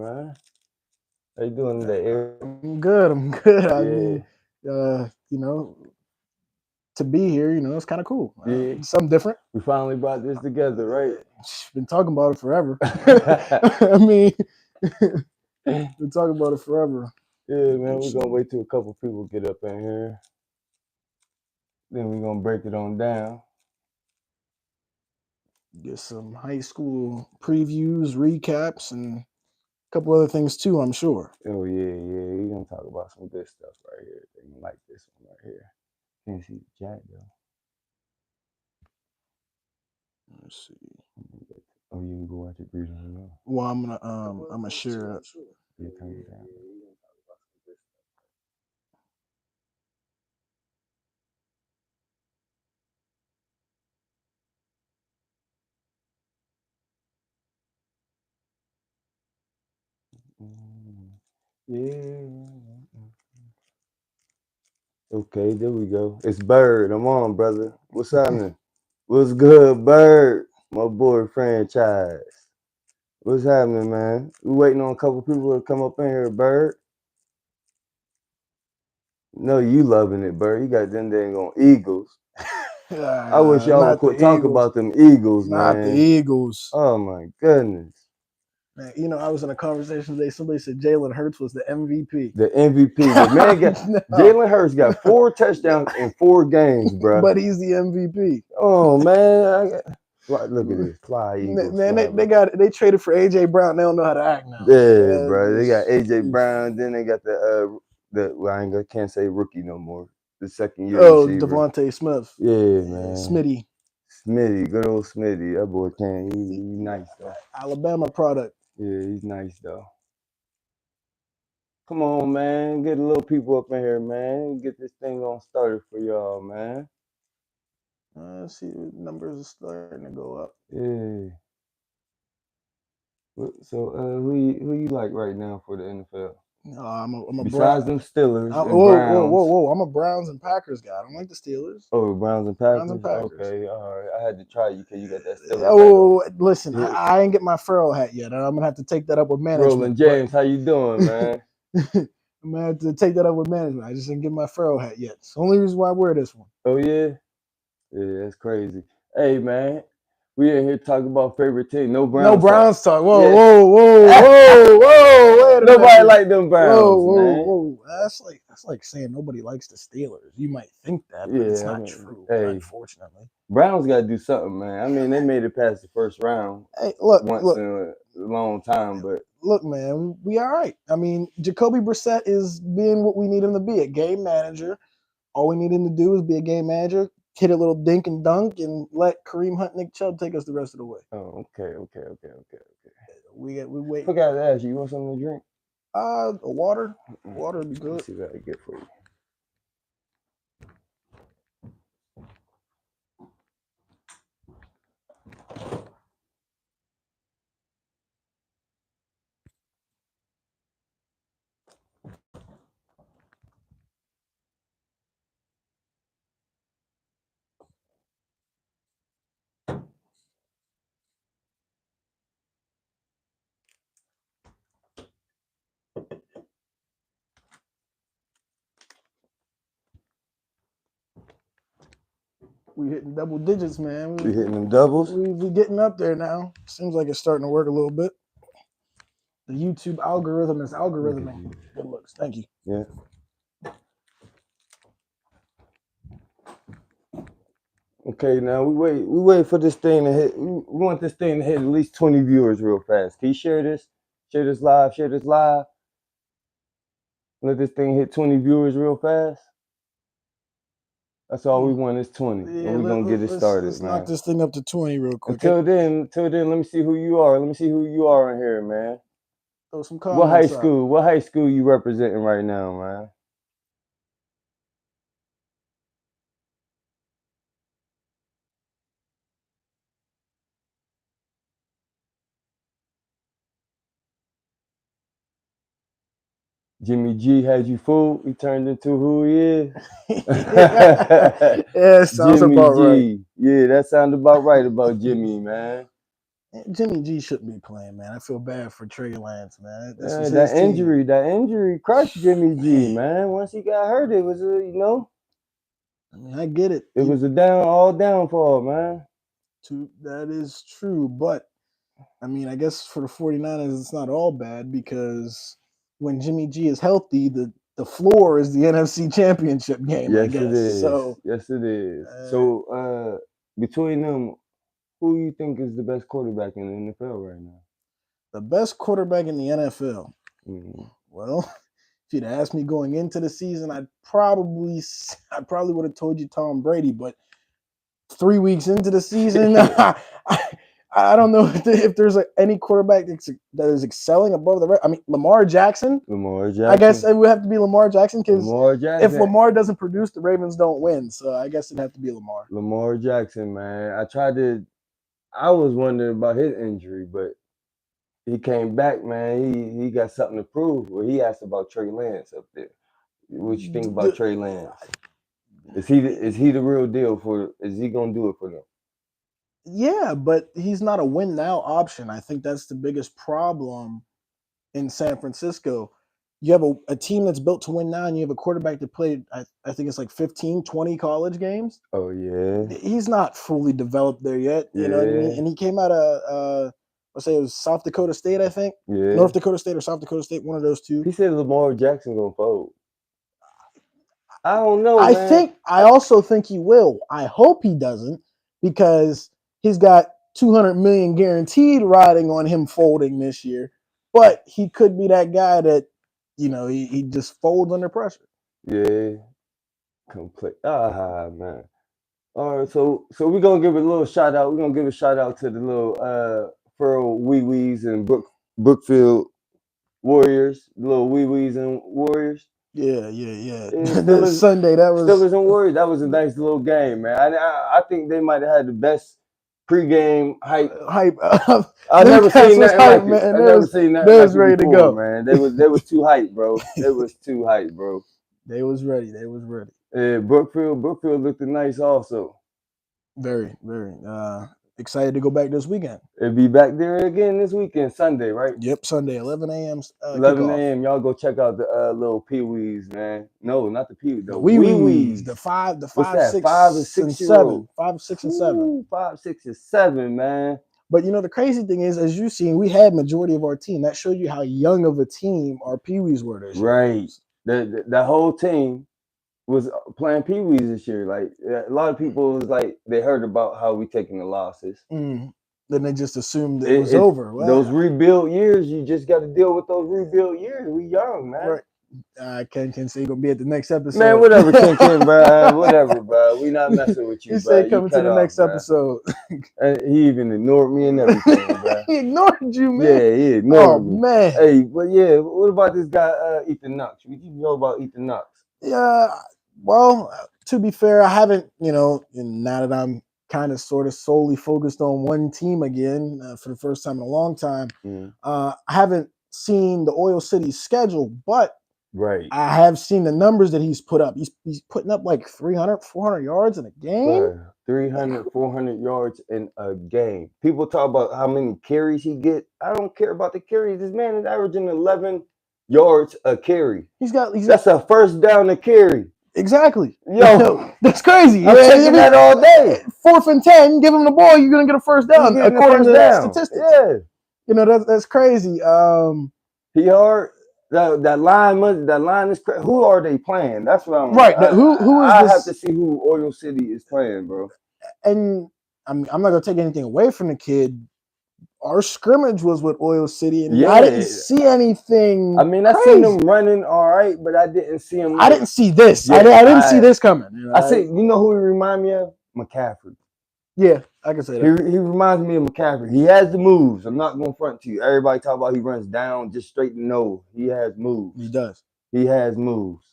man. How you doing today, Eric? I'm good. I'm good. I mean, you know, to be here, it's kind of cool. Yeah. Something different. We finally brought this together, right? Been talking about it forever. I mean, been talking about it forever. Yeah, man. We're gonna wait till a couple people get up in here. Then we're gonna break it on down. Get some high school previews, recaps, and a couple other things too, I'm sure. Oh yeah. We're gonna talk about some good stuff right here. They gonna like this one right here. Can't see the chat though. Let's see. Oh, you can go watch it, greeting or no? Well, I'm gonna share it. Yeah, turn it down. Yeah. Okay, there we go. It's Bird. I'm on, brother. What's happening? What's good, Bird? My boy franchise. What's happening, man? We waiting on a couple people to come up in here, Bird. No, you loving it, Bird. You got them dang on Eagles. I wish y'all would Not quit the talking Eagles. about them Eagles, Not the man. Eagles. Oh my goodness. Man, I was in a conversation today. Somebody said Jalen Hurts was the MVP. The MVP. The man got No. Jalen Hurts got 4 touchdowns in 4 games, bro. But he's the MVP. Oh man. Look at this. Fly Eagles. Man, they traded for AJ Brown. They don't know how to act now. Yeah, bro. They got AJ Brown. Then they got can't say rookie no more. The second year receiver. Devontae Smith. Yeah, man. Smitty, good old Smitty. That boy can't. He nice though. Alabama product. Yeah, he's nice though. Come on, man. Get a little people up in here, man. Get this thing on started for y'all, man. Let's see, numbers are starting to go up. Yeah. So, who you like right now for the NFL? I'm a Besides them Steelers and whoa! Browns. I'm a Browns and Packers guy. I don't like the Steelers. Oh, Browns and Packers. Browns and Packers. Okay, all right. I had to try you because you got that Steelers. Oh, listen, I ain't get my Farrell hat yet. I'm gonna have to take that up with management. Roland James, how you doing, man? I'm gonna have to take that up with management. I just didn't get my Farrell hat yet. It's the only reason why I wear this one. Oh yeah, yeah, that's crazy. Hey man, we in here talking about favorite team. No Browns. No Browns talk. Whoa, yeah. whoa! Nobody like them Browns, man. Whoa! That's like saying nobody likes the Steelers. You might think that, but it's not true. Unfortunately, Browns got to do something, man. I mean, they made it past the first round. Hey, look, in a long time, but look, man, we all right. I mean, Jacoby Brissett is being what we need him to be, a game manager. All we need him to do is be a game manager, hit a little dink and dunk, and let Kareem Hunt, Nick Chubb take us the rest of the way. Oh, okay. We wait. Forgot to ask you. You want something to drink? Water. Water would be good. Let's see what I can get for you. We hitting double digits, man. We hitting them doubles? We getting up there now. Seems like it's starting to work a little bit. The YouTube algorithm is algorithming. Good looks. Thank you. Yeah. Okay, now we wait for this thing to hit. We want this thing to hit at least 20 viewers real fast. Can you share this? Share this live. Let this thing hit 20 viewers real fast. That's all we want is 20. Yeah, and we're going to get it started, let's man. knock this thing up to 20 real quick. Until then, let me see who you are. Let me see who you are in here, man. Throw some comments What high school you representing right now, man? Jimmy G had you fooled. He turned into who he is. Yeah, sounds Jimmy about G. right. Yeah, that sounds about right about Jimmy, man. Jimmy G shouldn't be playing, man. I feel bad for Trey Lance, man. This was That his team. injury crushed Jimmy G, Man, man. Once he got hurt, it was I mean, I get it. it was a downfall, man. That is true, but I mean, I guess for the 49ers, it's not all bad because when Jimmy G is healthy, the floor is the NFC Championship game, I Yes, it guess. is. So Yes, it is. uh, So, between them, who you think is the best quarterback in the NFL right now? the best quarterback in the NFL. Mm. Well, if you'd asked me going into the season, I probably would have told you Tom Brady, but 3 weeks into the season, I don't know if there's any quarterback that is excelling above the rest. I mean, Lamar Jackson. Lamar I guess Jackson. it would have to be Lamar Jackson because Lamar if Jackson. Lamar doesn't produce, the Ravens don't win. So I guess it'd have to be Lamar. Lamar Jackson, man. I was wondering about his injury, but he came back, man. He got something to prove. Well, he asked about Trey Lance up there. What you think about Trey Lance? Is he the real deal for? Is he gonna do it for them? Yeah, but he's not a win now option. I think that's the biggest problem in San Francisco. You have a team that's built to win now, and you have a quarterback that played, I think it's like 15, 20 college games. Oh yeah, He's not fully developed there yet. You know what I mean? yeah, And he came out of, let's say it was South Dakota State, I think. yeah. North Dakota State or South Dakota State, one of those two. He said Lamar Jackson gonna fold. I don't know, I man. think, I also think he will. I hope he doesn't because he's got 200 million guaranteed riding on him folding this year. But he could be that guy that, he just folds under pressure. Yeah, complete. Man. All right, so we're gonna give a little shout out. We're gonna give a shout out to the little Furrow Wee Wees and Brookfield Warriors, the little Wee Wees and Warriors. Yeah. And That Sunday, that was Steelers and Warriors. That was a nice little game, man. I think they might have had the best pregame hype. hype. I never seen Newcastle's nothing hype, like it. man. I They never was seen nothing they like was it ready to before, go. man. They was too hype, bro. They was too hype, bro. They was ready. They was ready. Brookfield looked nice also. Very, very excited to go back this weekend. It'll be back there again this weekend, Sunday, right? Yep, Sunday, 11 a.m. 11 Kickoff. a.m. Y'all go check out the little Pee Wees, man. No, not the Pee, the The wee Wee wees, Wees. the What's five, that? 5 and 6, and 6 year old. 7, 5, 6, and 7. Ooh, 5, 6, and 7, man. But the crazy thing is, as you've seen, we had majority of our team. That showed you how young of a team our Pee Wees were this year. Right. The whole team was playing Pee Wees this year. Like a lot of people was like they heard about how we taking the losses. Then they just assumed it was over. Those rebuild years, you just got to deal with those rebuild years. We young, man. Right. Ken say you're gonna be at the next episode. Man, whatever, Ken, bro. Whatever, bro. We not messing with you, You bro. say coming to the next episode. And he even ignored me and everything, bro. He ignored you, man. Yeah, he ignored me. Man. Hey, but yeah, what about this guy, Ethan Knox? What you know about Ethan Knox? Yeah, well, to be fair, I haven't, now that I'm kind of sort of solely focused on one team again for the first time in a long time, I haven't seen the Oil City schedule, but right, I have seen the numbers that he's put up. He's putting up like 300, 400 yards in a game. 300, 400 yards in a game. People talk about how many carries he get. I don't care about the carries. This man is averaging 11 yards a carry. That's a first down to carry. Exactly. Yo, that's crazy. I'm taking that all day. 4th and 10, give him the ball, you're gonna get a first down according to that statistics. Yeah, that's crazy. He hard. That line is crazy. Who are they playing? That's what I'm right. Who is I this? have to see who Oil City is playing, bro. And I'm not gonna take anything away from the kid. Our scrimmage was with Oil City, and I didn't see anything. I mean, I seen them running all right, but I didn't see him. I didn't see this. Yeah, I didn't see this coming. I see. You know who he remind me of? McCaffrey. Yeah, I can say that. He reminds me of McCaffrey. He has the moves. I'm not going to front to you. Everybody talk about he runs down just straight to no. He has moves. He does. He has moves.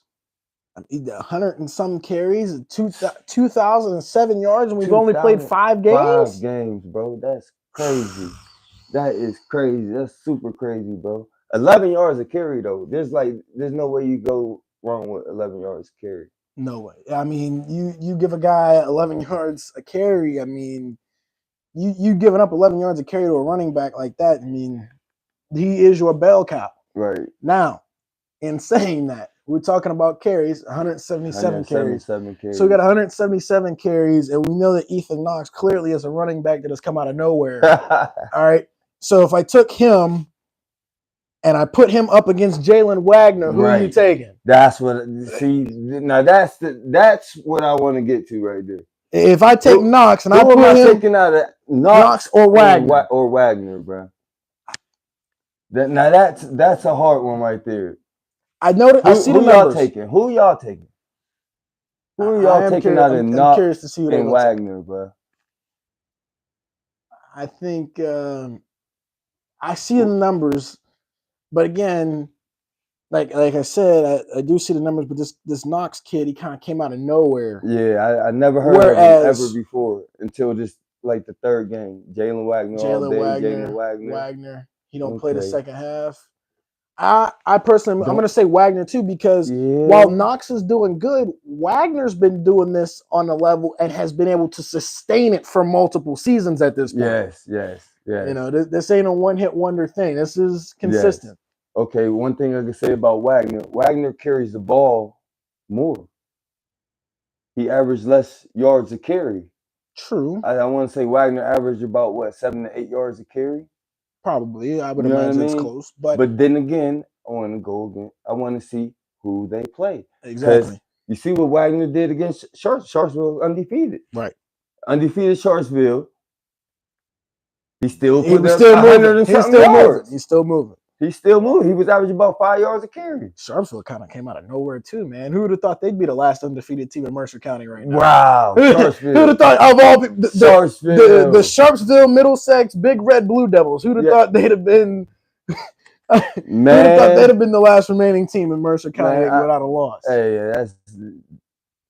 100 and some carries, 2,007 yards, and we've only played 5 games? 5 games, bro. That's crazy. That is crazy. That's super crazy, bro. 11 yards a carry, though. There's no way you go wrong with 11 yards a carry. No way. I mean, you give a guy 11 yards a carry. I mean, you giving up 11 yards of carry to a running back like that. I mean, he is your bell cow. Right. Now, in saying that, we're talking about carries, 177 carries. 177 carries. So we got 177 carries, and we know that Ethan Knox clearly is a running back that has come out of nowhere. All right. So if I took him and I put him up against Jalen Wagner, who are you Right. taking? That's what. See, now that's what I want to get to right there. If I take Knox and I Who am put I him taking out of Knox or Wagner? or Wagner, bro? Now that's a hard one right there. I know. I see the Who y'all numbers. taking? Who y'all taking? Who are I y'all am taking curious. out of I'm curious to Knox see who they're and going to take. Wagner, bro? I think I see the numbers, but again, like I said, I do see the numbers. But this Knox kid, he kind of came out of nowhere. Yeah, I never heard of him ever before until this like the third game. Jalen Wagner all day. Jalen Wagner. He don't play the second half. I personally, I'm going to say Wagner too, because while Knox is doing good, Wagner's been doing this on a level and has been able to sustain it for multiple seasons at this point. Yes. You know, this ain't a one-hit wonder thing. This is consistent. Yes. Okay, one thing I can say about Wagner carries the ball more. He averaged less yards a carry. True. I want to say Wagner averaged about what 7 to 8 yards a carry. Probably, I would imagine it's close. But then again, I want to go again. I want to see who they play. Exactly. You see what Wagner did against Sharpsville, undefeated. Right. Undefeated Sharpsville. He still put was up still 100 moving. and He's something still yards. moving. He's still moving. He still moving. He was averaging about 5 yards a carry. Sharpsville kind of came out of nowhere too, man. Who would have thought they'd be the last undefeated team in Mercer County right now? Wow, Sharpsville. Who would have thought of all the Sharpsville, Middlesex, Big Red Blue Devils? Who'd have thought they'd have been? Who'd have thought they'd have been the last remaining team in Mercer County without a loss? Hey,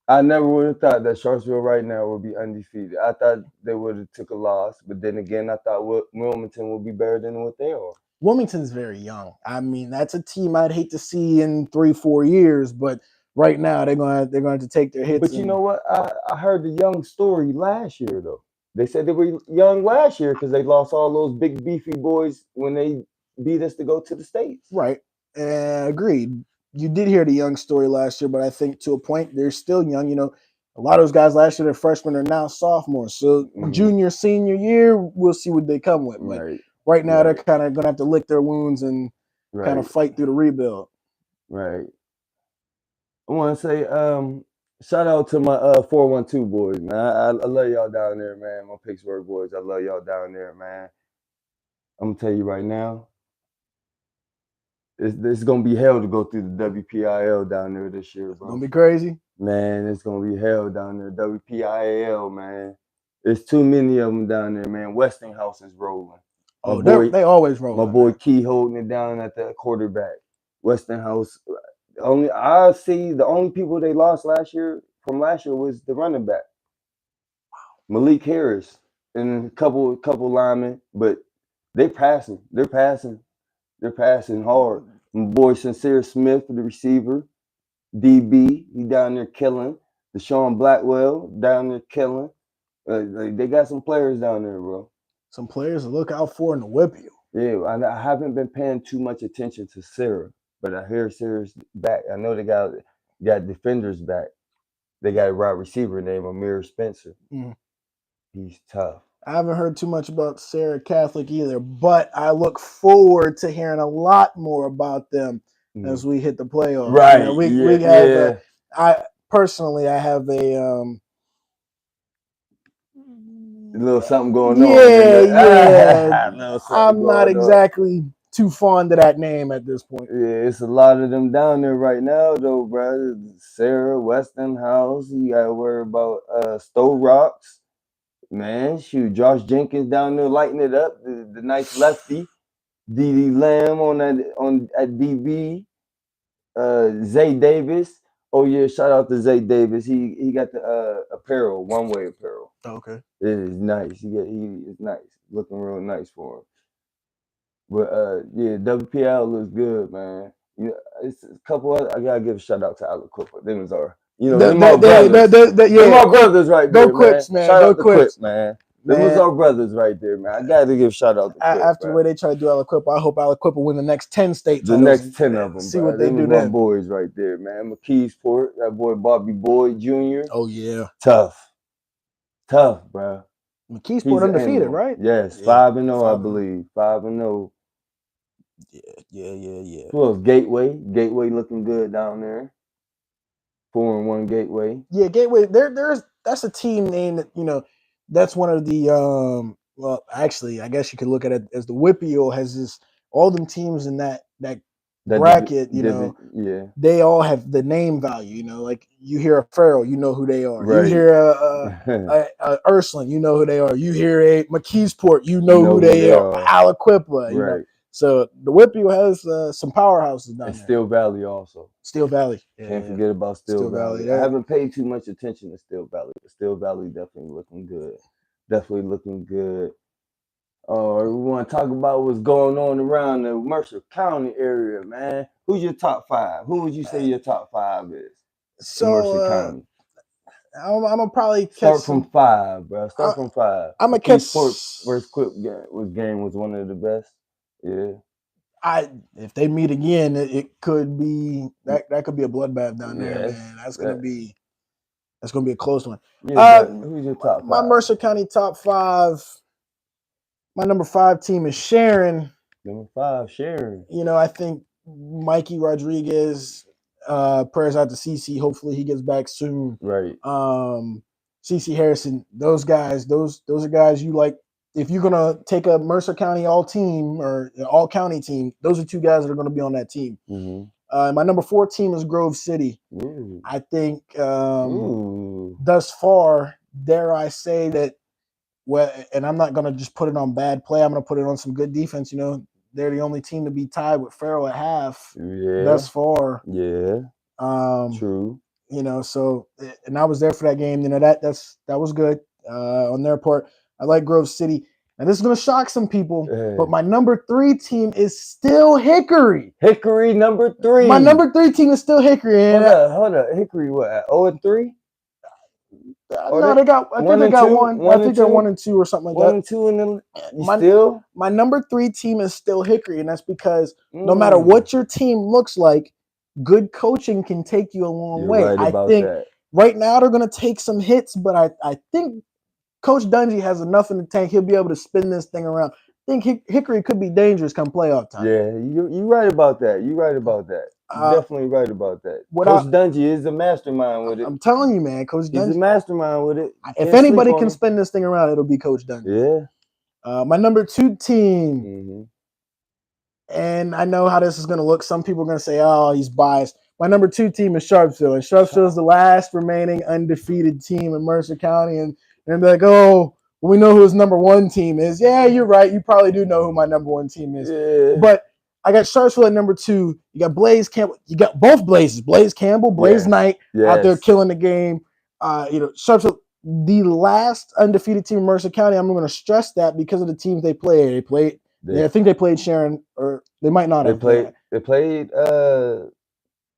I never would have thought that Sharpsville right now would be undefeated. I thought they would have took a loss, but then again, I thought Wilmington would be better than what they are. Wilmington's very young. I mean, that's a team I'd hate to see in 3-4 years, but right now they're going to take their hits. But you know what? I heard the young story last year though. They said they were young last year because they lost all those big beefy boys when they beat us to go to the States. Right. Agreed. You did hear the young story last year, but I think to a point they're still young. You know, a lot of those guys last year, they're freshmen, are now sophomores. So junior, senior year, we'll see what they come with. But right now they're kind of going to have to lick their wounds and kind of fight through the rebuild. Right. I want to say shout out to my 412 boys, man. I love y'all down there, man. My Pittsburgh boys, I love y'all down there, man. I'm gonna tell you right now, it's gonna be hell to go through the WPIL down there this year, bro. It's gonna be crazy, man. It's gonna be hell down there. WPIL, man. There's too many of them down there, man. Westinghouse is rolling. They always roll. My boy Key holding it down at the quarterback. Westinghouse. The only people they lost from last year was the running back, Malik Harris, and a couple linemen, but they're passing hard. My boy Sincere Smith, the receiver, DB, he down there killing. Deshaun Blackwell down there killing. They got some players down there, bro. Some players to look out for in the whip you. Yeah, I haven't been paying too much attention to Sarah, but I hear Sarah's back. I know they got defenders back. They got a wide receiver named Amir Spencer. He's tough. I haven't heard too much about Sarah Catholic either, but I look forward to hearing a lot more about them as we hit the playoffs. Right. You know, we have. I personally, I have a little something going on. Yeah. I'm not exactly too fond of that name at this point. Yeah, it's a lot of them down there right now, though, bro. Sarah, Westinghouse, you got to worry about Stowe Rocks. Man, shoot, Josh Jenkins down there lighting it up. The nice lefty. D.D. Lamb at DB. Zay Davis. Oh yeah, shout out to Zay Davis. He got the apparel, one-way apparel. Okay. It is nice. He is nice. Looking real nice for him. But yeah, WPL looks good, man. You know, it's a couple other, I gotta give a shout out to Alec Cooper. Them is our, you know, them my brothers. Them my brothers right there, Go Quips, man. Shout Go out to Quips, man. Them was Man, our brothers right there, man. I got to give shout out to Quip, after the bro. way they try to do Aliquippa, I hope Aliquippa win the next 10 state The titles next and 10 of them, see bro. what they Them was do my then. boys right there, man. McKeesport, that boy Bobby Boyd Jr. Oh yeah, Tough. Tough, bro. McKeesport He's an undefeated, animal. right? Yes, Yeah, 5-0, I 5-0. believe. 5-0. Yeah. Who else? Gateway. Gateway looking good down there. 4-1 Gateway. Yeah, Gateway. There's that's a team name that that's one of the well, actually, I guess you could look at it as the Whippio has this all them teams in that That bracket. yeah. They all have the name value. Like you hear a Farrell, you know who they are. You Right. hear a Ursuline, you know who they are. You hear a McKeesport, you You know know who who they they are. are. Aliquippa. Right. So the Whippio has some powerhouses And down there. Steel Valley also. Steel Valley, Can't yeah. forget about Steel Steel Valley. Valley. I haven't paid too much attention to Steel Valley, but Steel Valley definitely looking good. Definitely looking good. We want to talk about what's going on around the Mercer County area, man. Who's your top five? Who would you say your top five is in Mercer So County? I'm gonna probably catch Start from some. five, bro. I, Start from five. I'm gonna catch. McKeesport versus Quip game was one of the best. Yeah. If they meet again, it could be that could be a bloodbath down there, Yes. man. That's gonna be a close one. Yeah, but who's your top My five? Mercer County top five. My number 5 team is Sharon. Number five, Sharon. I think Mikey Rodriguez. Prayers out to CC. Hopefully he gets back soon. Right. CC Harrison. Those guys. Those are guys you like. If you're gonna take a Mercer County all team or all county team, those are 2 guys that are gonna be on that team. Mm-hmm. My number 4 team is Grove City. Ooh. I think Ooh. thus far, dare I say that, well, and I'm not going to just put it on bad play. I'm going to put it on some good defense. They're the only team to be tied with Farrell at half Yeah. thus far. Yeah. True. So, and I was there for that game. That was good on their part. I like Grove City. And this is going to shock some people, but my number 3 team is still Hickory. Hickory number 3. My number 3 team is still Hickory. And hold up. Hickory what? 0-3? No, they got. I think they got one. I think they're 1 and 2 or something like that. 1 and 2, and then still. My number 3 team is still Hickory, and that's because no matter Mm. what your team looks like, good coaching can take you a long You're way. right I about think that. right now they're going to take some hits, but I think Coach Dungy has enough in the tank. He'll be able to spin this thing around. I think Hickory could be dangerous come playoff time. Yeah, you right about that. You right about that. Definitely right about that. Coach Dungy is a mastermind with it. I'm telling you, man, Coach Dungy. He's a mastermind with it. If anybody can spin this thing around, it'll be Coach Dungy. Yeah. My number 2 team, mm-hmm. and I know how this is going to look. Some people are going to say, "Oh, he's biased." My number 2 team is Sharpsville, and Sharpsville is the last remaining undefeated team in Mercer County, and they're like, "Oh, we know who his number 1 team is." Yeah, you're right. You probably do know who my number 1 team is. Yeah. But I got Sharpsville at number 2. You got Blaze Campbell. You got both Blazes, Blaze Campbell, Blaze Knight, out there killing the game. Sharpsville, the last undefeated team in Mercer County. I'm going to stress that because of the teams they play. I think they played Sharon, or they might not have. They played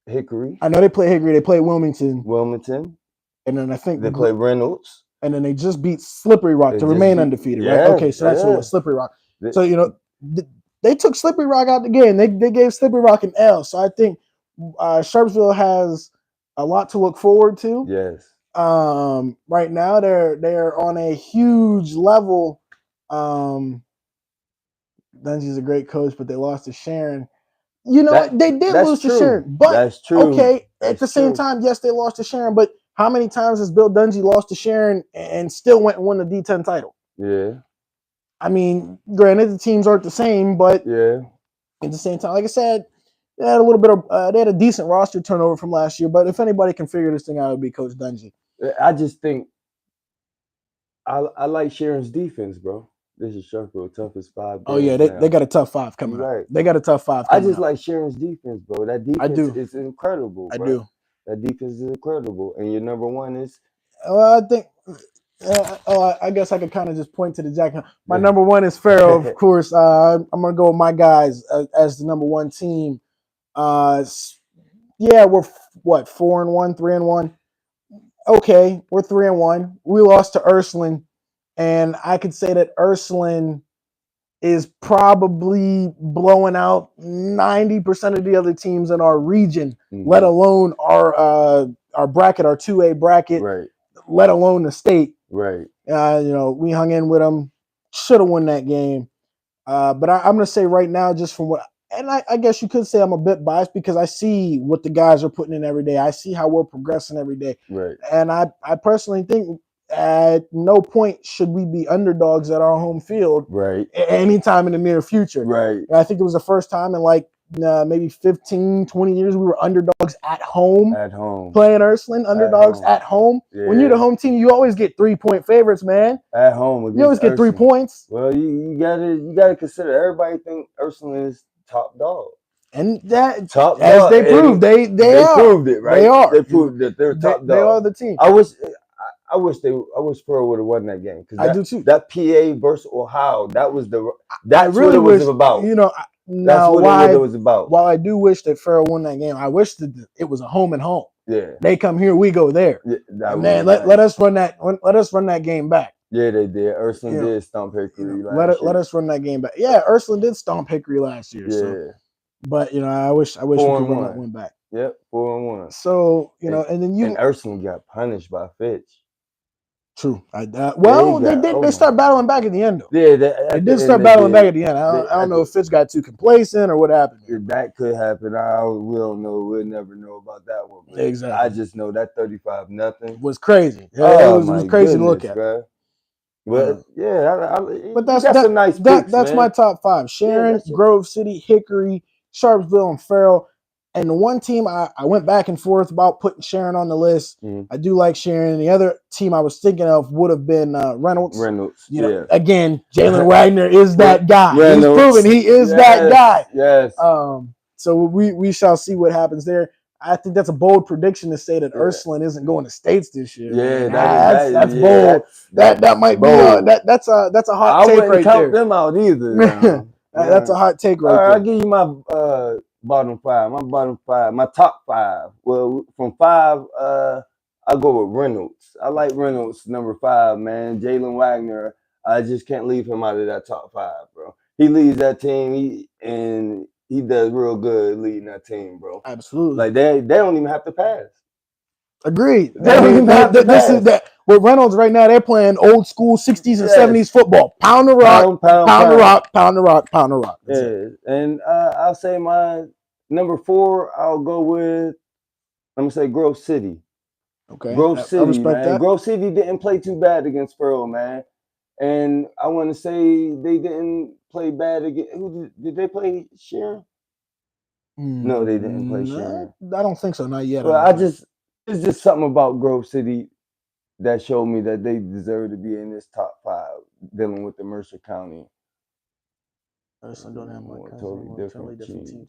Hickory. I know they played Hickory. They played Wilmington. And then I think they played Reynolds. And then they just beat Slippery Rock to remain undefeated, right? Okay, so that's what it was, Slippery Rock. So, they took Slippery Rock out the game. They gave Slippery Rock an L. So I think Sharpsville has a lot to look forward to. Yes. Right now they're on a huge level. Dungy's a great coach, but they lost to Sharon. They did lose to Sharon, but that's true. Okay, at the same time, yes, they lost to Sharon, but how many times has Bill Dungy lost to Sharon and still went and won the D10 title? Yeah. I mean, granted, the teams aren't the same, but yeah, at the same time, like I said, they had a little bit of they had a decent roster turnover from last year. But if anybody can figure this thing out, it would be Coach Dungy. I just think I like Sharon's defense, bro. This is Sharpsville's toughest 5 games. Oh yeah, they got a tough 5 coming up. They got a tough 5 coming I just up. like Sharon's defense, bro. That defense is incredible, bro. I do. That defense is incredible. And your number 1 is? Well, I think I guess I could kind of just point to the jacket. My number 1 is Farrell, of course. I'm gonna go with my guys as the number 1 team. Yeah, we're 4-1, 3-1. Okay, we're 3-1. We lost to Ursuline, And I could say that Ursuline is probably blowing out 90% of the other teams in our region, let alone our bracket, our 2A bracket, Right. let alone the state. Right. We hung in with them, should have won that game. But I'm going to say right now, just from what, and I guess you could say I'm a bit biased because I see what the guys are putting in every day. I see how we're progressing every day. Right. And I personally think at no point should we be underdogs at our home field Right. anytime in the near future. Right. And I think it was the first time in like maybe 15, 20 years we were underdogs at home. At home. Playing Ursuline, underdogs at home. Yeah. When you're the home team, you always get 3-point favorites, man. At home against You always get 3 Ursuline. points. Well, you gotta consider everybody think Ursuline is top dog. And that, top as dog, they proved, they are. proved it, right? They are. They proved that they're top dog. They are the team. I wish Pearl would have won that game because I do too. That PA versus Ohio, that's what really it was about. That's what it was about. While I do wish that Farrell won that game, I wish that it was a home and home. Yeah, they come here, we go there. Yeah, man, let us run that. Let us run that game back. Yeah, they did. Ursuline did stomp Hickory last year. Let us run that game back. Yeah, Ursuline did stomp Hickory last year. Yeah, so. But I wish we could run that one back. Yep, 4-1. So and then and Ursuline got punished by Fitch. True. They start battling back at the end, though. Yeah, they did start battling back at the end. I don't know if Fitch got too complacent or what happened. That could happen. We don't know. We'll never know about that one. Exactly. I just know that 35-0 was crazy. Oh, it was crazy to look at. Bro. But but that's some nice picks, that's my top 5: Sharon, Grove City, Hickory, Sharpsville, and Farrell. And the one team I went back and forth about putting Sharon on the list. I do like Sharon. The other team I was thinking of would have been Reynolds. Again, Jalen Wagner is that guy. Reynolds. He's proven he is that guy. Yes. So we shall see what happens there. I think that's a bold prediction to say that Ursuline isn't going to states this year. Yeah, that's bold. That might bold. Be that's a hot take right there. I wouldn't count them out either. That's a hot take right there. I'll give you my bottom 5. My bottom 5. My top 5. Well, from 5, I'll go with Reynolds. I like Reynolds, number 5, man. Jalen Wagner. I just can't leave him out of that top 5, bro. He leads that team, he does real good leading that team, bro. Absolutely. Like they don't even have to pass. Agreed. They don't even have to pass. This is that with Reynolds right now. They're playing old school 60s and 70s football. Pound the rock, pound the rock, pound the rock, pound the rock. And I'll say my number 4. I'll go with. I'm gonna say Grove City. Okay. Grove City, man. That. Grove City didn't play too bad against Pearl, man. And I want to say they didn't play bad against. Who did they play? Sharon? No, they didn't play Sharon. I don't think so. Not yet. Well, it's just something about Grove City that showed me that they deserve to be in this top 5 dealing with the Mercer County. Ursuline don't have my totally different team.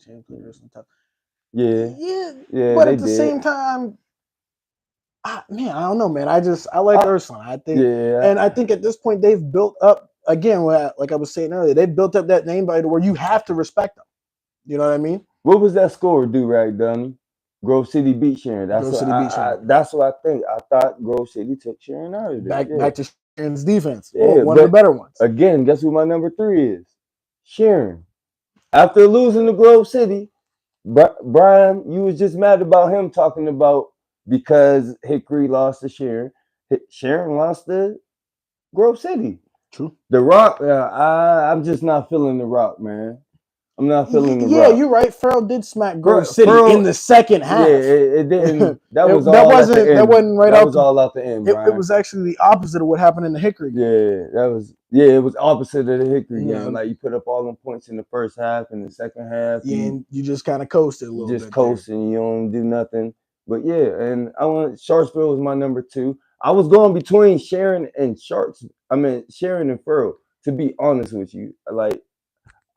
Yeah. But at the same time, I don't know, man. I like Ursuline. I think, and I think at this point they've built up again. Like I was saying earlier, they've built up that name by where you have to respect them. You know what I mean? What was that score, do-rag Dunny? Grove City beat Sharon. That's what I think. I thought Grove City took Sharon out of there. Back to Sharon's defense. One of the better ones. Again, guess who my number 3 is? Sharon. After losing to Grove City, Brian, you was just mad about him talking about because Hickory lost to Sharon. Sharon lost to Grove City. True. The Rock, I'm just not feeling the Rock, man. I'm not feeling the Rock. Yeah, you're right. Farrell did smack Grove City in the second half. Yeah, it didn't. That was all out the end. It was actually the opposite of what happened in the Hickory game. It was opposite of the Hickory game. Like you put up all them points in the first half and the second half. And you just kind of coasted a little bit. Just coasting, you don't do nothing. But and Sharpsville was my number 2. I was going between Sharon and Sharon and Farrell, to be honest with you. Like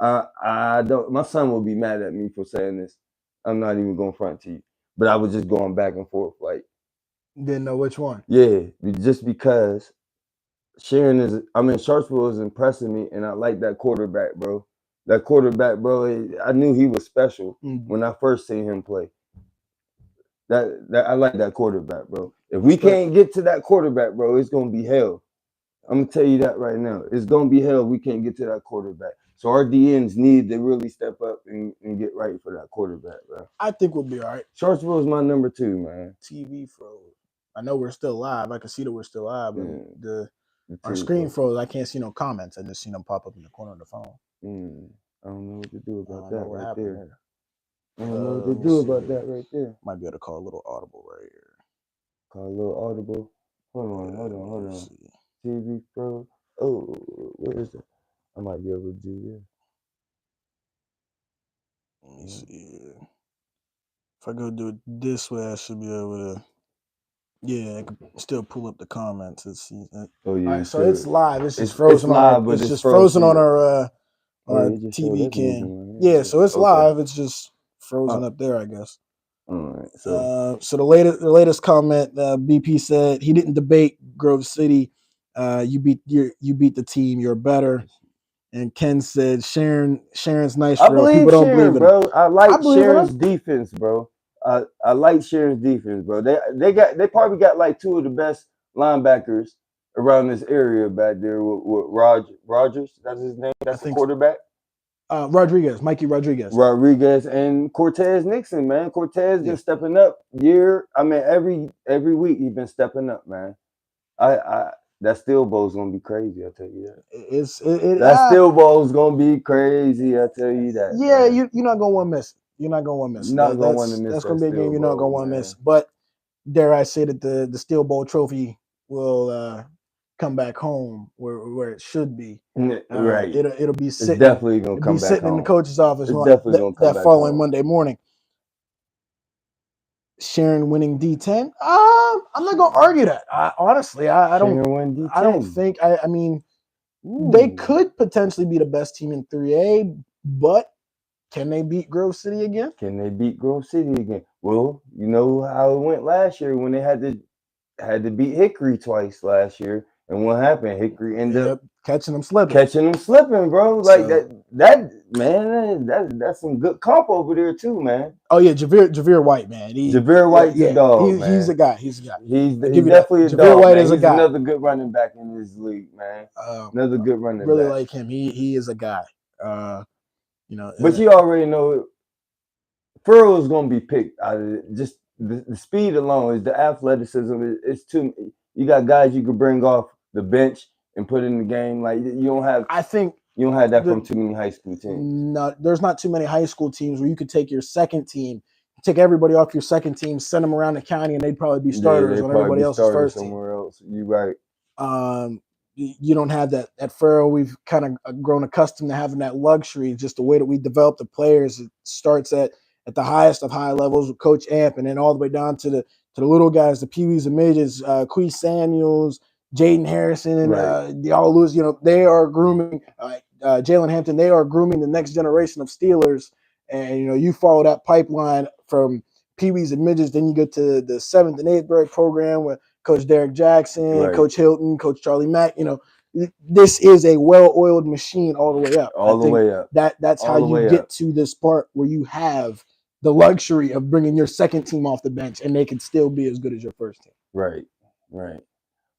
I don't. My son will be mad at me for saying this. I'm not even going front to you, but I was just going back and forth. Like, didn't know which one. Yeah, just because Sharpsville is impressing me, and I like that quarterback, bro. That quarterback, bro. I knew he was special when I first seen him play. That I like that quarterback, bro. If we can't get to that quarterback, bro, it's gonna be hell. I'm gonna tell you that right now. It's gonna be hell. We can't get to that quarterback. So our DNs need to really step up and get right for that quarterback, bro. I think we'll be all right. Sharpsville is my number 2, man. TV froze. I know we're still live. I can see that we're still live, but The our two, screen froze. I can't see no comments. I just seen them pop up in the corner of the phone. I don't know what to do I about don't that know what right happened there. there. I don't know what to Let me do see. about that right there. Might be able to call a little audible right here. Call a little audible. Hold on. See. TV Pro. Oh, where is it? I might be able to do this. Let me see. If I go do it this way, I should be able to. Yeah, I can still pull up the comments and see. Oh yeah. All right, so it's live. It's just It's frozen on our. live, but It's it's just frozen frozen. on our Oh yeah, it just showed TV us moving cam. right Yeah, here. so it's Okay. live. It's just frozen up there, I guess. All right. So So the latest comment, BP said he didn't debate Grove City. You beat the team. You're better. And Ken said Sharon's nice I for real. People believe don't believe Sharon, in him. bro. I I like believe in Sharon's him. defense, bro. I like Sharon's defense, bro. They probably got like 2 of the best linebackers around this area back there with Rogers. That's his name. I That's the think quarterback. Rodriguez, Mikey Rodriguez. Rodriguez and Cortez Nixon, man. Cortez Yeah. been stepping up every week he been stepping up, man. I that Steel Bowl's gonna be crazy. I tell you that. That Steel Bowl's gonna be crazy. I tell you that, yeah. man. You're not gonna want to miss it. You're not gonna want to miss You're it. not gonna want to miss That's gonna that be a game Steel you're not gonna Bowl, want to man. miss. But dare I say that the Steel Bowl trophy will come back home where it should be. Right. It'll be It's sitting. definitely gonna It'll be come back sitting in the home. coach's office It's definitely gonna come that back following home. Monday morning. Sharon winning D10. I'm not gonna argue that. Honestly, I don't. Sharon win D10. I don't think. I mean, Ooh. they could potentially be the best team in 3A, but can they beat Grove City again? Can they beat Grove City again? Well, you know how it went last year when they had to beat Hickory twice last year. And what happened? Hickory ended up catching them slipping. Bro. Like that man, that's some good comp over there too, man. Oh yeah, Javier White, man. Javier White's a dog, man. He's a guy. He's a guy. He's definitely a Javier dog, White man. is a He's guy. another good running back in this league, man. Another good running back. Really like him. He is a guy. But you already know Furrow is going to be picked out of it. Just the speed alone is the athleticism. It's too. You got guys you could bring off the bench and put in the game. Like you don't have. I think you don't have that from too many high school teams. No, there's not too many high school teams where you could take your second team, take everybody off your second team, send them around the county, and they'd probably be starters on everybody else's first team. Somewhere else. You're right. You don't have that at Furrow. We've kind of grown accustomed to having that luxury. Just the way that we develop the players, it starts at the highest of high levels with Coach Amp, and then all the way down to the little guys, the peewees and midgets, Quee Samuels, Jaden Harrison, y'all lose. They are grooming Jalen Hampton. They are grooming the next generation of Steelers, and you follow that pipeline from peewees and midgets. Then you get to the 7th and 8th grade program with Coach Derek Jackson, Coach Hilton, Coach Charlie Mack. This is a well-oiled machine all the way up. All the way up. That's how you get to this part where you have the luxury of bringing your second team off the bench, and they can still be as good as your first team. Right.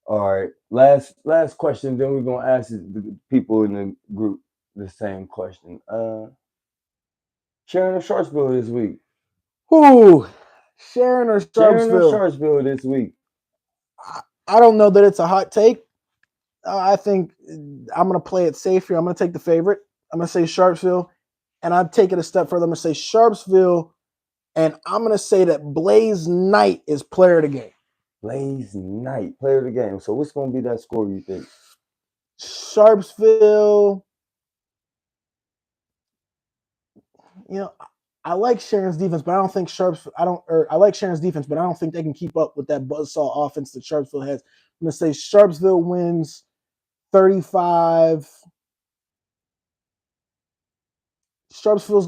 All right. Last question. Then we're gonna ask the people in the group the same question. Sharon or Sharpsville this week? Who? Sharon or Sharpsville this week? I don't know that it's a hot take. I think I'm gonna play it safe here. I'm gonna take the favorite. I'm gonna say Sharpsville, and I'll take it a step further. I'm gonna say Sharpsville, and I'm gonna say that Blaze Knight is player of the game. Blaze Knight, player of the game. So what's gonna be that score, you think? Sharpsville. I like Sharon's defense, but I don't think I like Sharon's defense, but I don't think they can keep up with that buzzsaw offense that Sharpsville has. I'm gonna say Sharpsville wins 35. Sharpsville's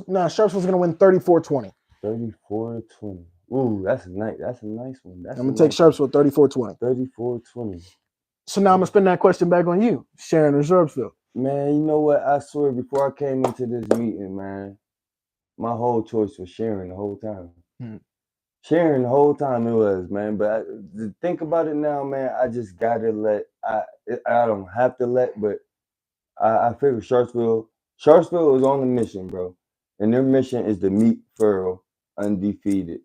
gonna win 34-20. 34-20. Ooh, that's a nice one. I'm gonna take Sharpsville 34-20. 34-20. So now I'm gonna spin that question back on you, Sharon or Sharpsville. Man, you know what? I swear, before I came into this meeting, man, my whole choice was Sharon the whole time. Sharing the whole time it was, man. But to think about it now, man, I just gotta let. I don't have to let, but I figure Sharpsville is on a mission, bro, and their mission is to meet Furrow undefeated.